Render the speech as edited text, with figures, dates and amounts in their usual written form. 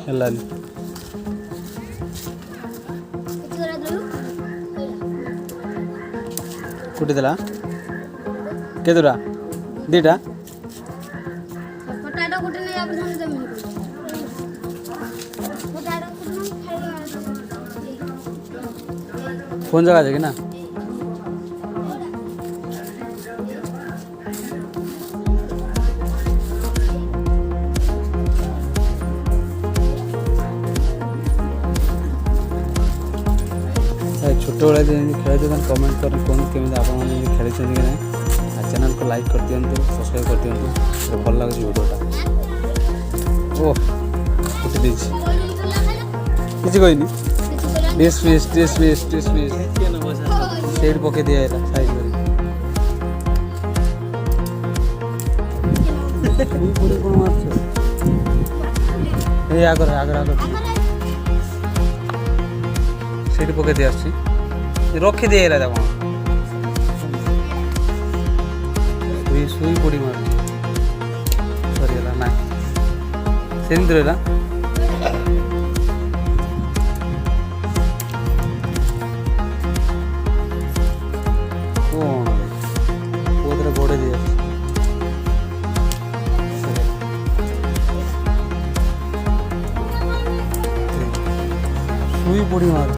ହେଲାନି। କୁଟିଦେଲା କେତେଟା? ଦୁଇଟା। फोन जगह है कि ना? छोट बेला खेल कमेंट कर कमी आप खेल कि ना चैनल को लाइक कर दिंतु सब्सक्राइब कर दिंतु भल लगे वीडियोटा। ओह फुटी देछि किसी कहनी test piece test piece test piece set पके दिया साइज कर आगर आगर आगर सेट पके दिया रखी दे शुई पड़ी मार सरीगला ना सेमती रहा कौन बड़े दिया शुई पड़ी मार।